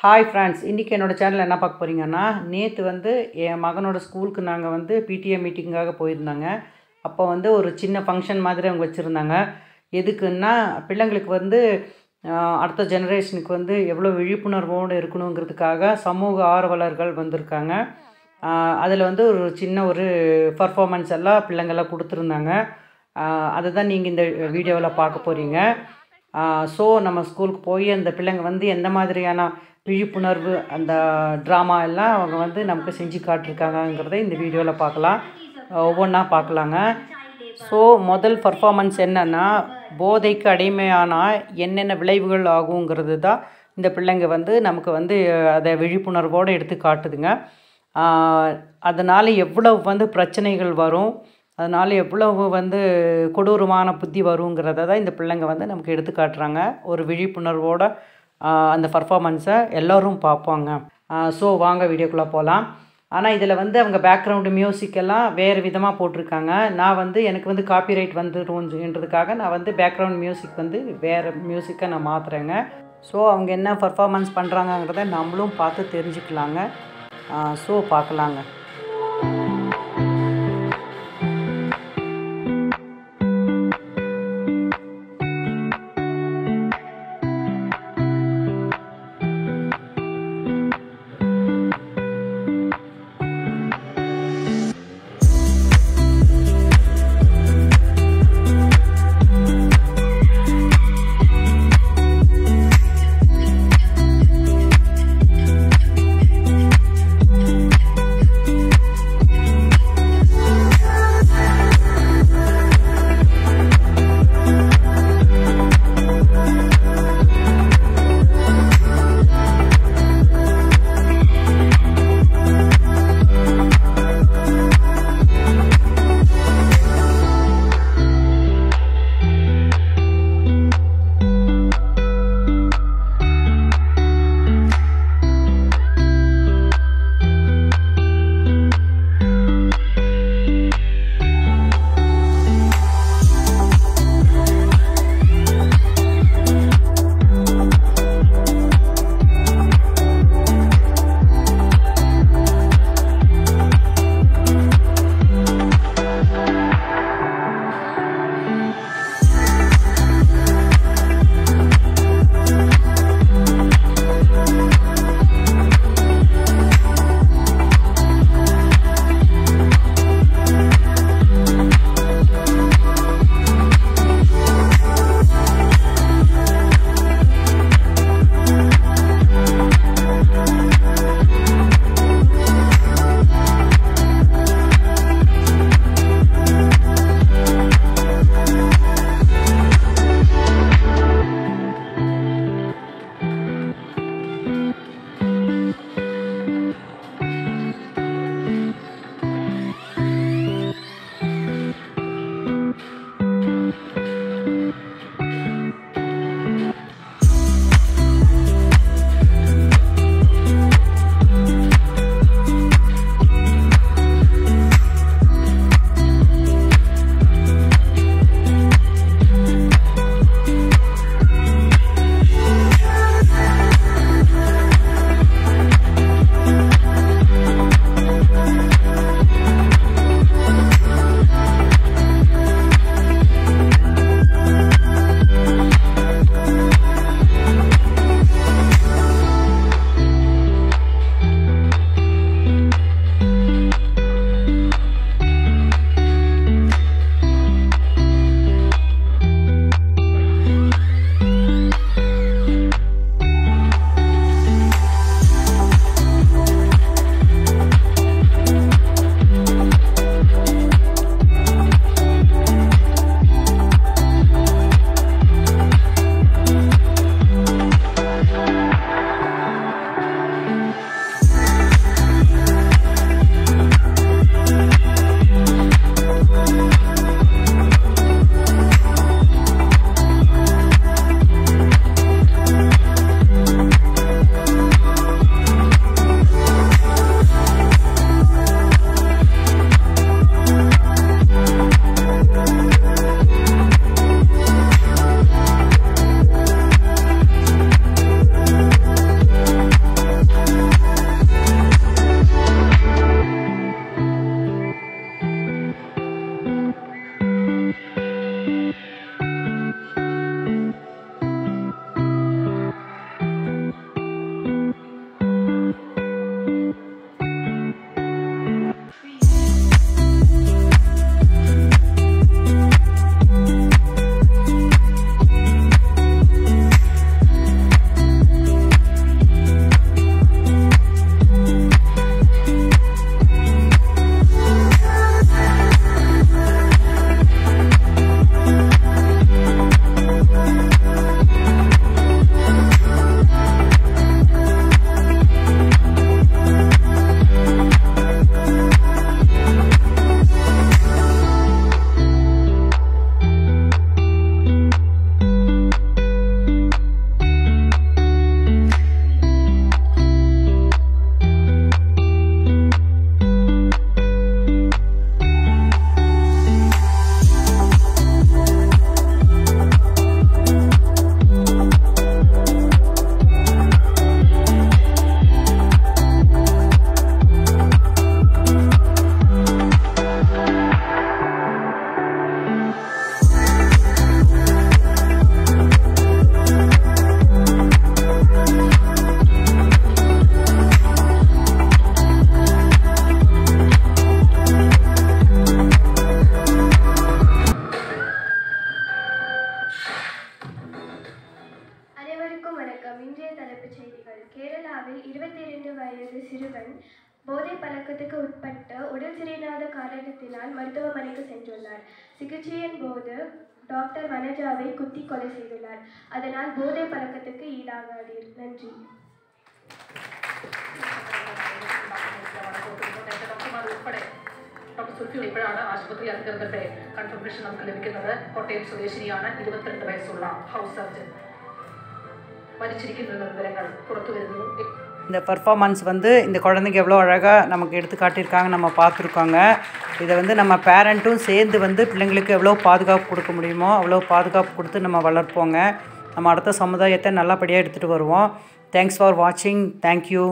Hi friends, இன்றைக்கி என்னோடய சேனலில் என்ன பார்க்க போகிறீங்கன்னா, நேற்று வந்து என் மகனோட ஸ்கூலுக்கு நாங்கள் வந்து பிடிஏ மீட்டிங்காக போயிருந்தாங்க. அப்போ வந்து ஒரு சின்ன ஃபங்க்ஷன் மாதிரி அவங்க வச்சுருந்தாங்க. எதுக்குன்னா, பிள்ளைங்களுக்கு வந்து அடுத்த ஜெனரேஷனுக்கு வந்து எவ்வளோ விழிப்புணர்வோடு இருக்கணுங்கிறதுக்காக சமூக ஆர்வலர்கள் வந்திருக்காங்க. அதில் வந்து ஒரு சின்ன ஒரு பர்ஃபார்மன்ஸ் எல்லாம் பிள்ளைங்கள்லாம் கொடுத்துருந்தாங்க. அதை தான் நீங்கள் இந்த வீடியோவில் பார்க்க போகிறீங்க. ஸோ நம்ம ஸ்கூலுக்கு போய் அந்த பிள்ளைங்க வந்து எந்த மாதிரியான விழிப்புணர்வு அந்த ட்ராமா எல்லாம் அவங்க வந்து நமக்கு செஞ்சு காட்டிருக்காங்கங்கிறத இந்த வீடியோவில் பார்க்கலாம். ஒவ்வொன்றா பார்க்கலாங்க. ஸோ முதல் பர்ஃபார்மன்ஸ் என்னென்னா, போதைக்கு அடிமையானால் என்னென்ன விளைவுகள் ஆகுங்கிறது தான் இந்த பிள்ளைங்க வந்து நமக்கு வந்து அதை விழிப்புணர்வோடு எடுத்து காட்டுதுங்க. அதனால் எவ்வளவு வந்து பிரச்சனைகள் வரும், அதனால் எவ்வளவு வந்து கொடூரமான புத்தி வருங்கிறத தான் இந்த பிள்ளைங்க வந்து நமக்கு எடுத்து காட்டுறாங்க. ஒரு விழிப்புணர்வோட அந்த பர்ஃபார்மன்ஸை எல்லோரும் பார்ப்பாங்க. ஸோ வாங்க வீடியோக்குள்ளே போகலாம். ஆனால் இதில் வந்து அவங்க பேக்ரவுண்டு மியூசிக்கெல்லாம் வேறு விதமாக போட்டிருக்காங்க. நான் வந்து எனக்கு வந்து காப்பிரைட் வந்துடும்ன்றதுக்காக நான் வந்து பேக்ரவுண்ட் மியூசிக் வந்து வேறு மியூசிக்கை நான் மாற்றுறேங்க. ஸோ அவங்க என்ன பர்ஃபார்மன்ஸ் பண்ணுறாங்கங்கிறத நம்மளும் பார்த்து தெரிஞ்சுக்கலாங்க. ஸோ பார்க்கலாங்க. கேரளாவில் 22 வயது சிறுவன் போதை பழக்கத்துக்கு உட்பட்ட உடல் சரியில்லாத காரணத்தினால் மருத்துவமனைக்கு சென்றுள்ளார். சிகிச்சையின் போது டாக்டர் வனஜாவை குத்தி கொலை செய்துள்ளார். அதனால் போதை பழக்கத்துக்கு ஈடாகாதீர். நன்றி. ഡോക്ടർ സുൽഫി ഇപ്പോഴാണ് ആശുപത്രി അധികൃതരുടെ കൺഫർമേഷൻ നമുക്ക് ലഭിക്കുന്നത്. കോട്ടയം സ്വദേശിനിയാണ്, 22 വയസ്സുള്ള ഹൗസ് സർജൻ. മരിച്ചിരിക്കുന്ന വിവരങ്ങൾ പുറത്തു വരുന്നു. இந்த பர்ஃபார்மன்ஸ் வந்து இந்த குழந்தைங்க எவ்வளோ அழகாக நமக்கு எடுத்து காட்டியிருக்காங்க, நம்ம பார்த்துருக்காங்க. இதை வந்து நம்ம பேரண்ட்டும் சேர்ந்து வந்து பிள்ளைங்களுக்கு எவ்வளோ பாதுகாப்பு கொடுக்க முடியுமோ அவ்வளோ பாதுகாப்பு கொடுத்து நம்ம வளர்ப்போங்க. நம்ம அடுத்த சமுதாயத்தை நல்லபடியாக எடுத்துகிட்டு வருவோம். தேங்க்ஸ் ஃபார் வாட்சிங். தேங்க்யூ.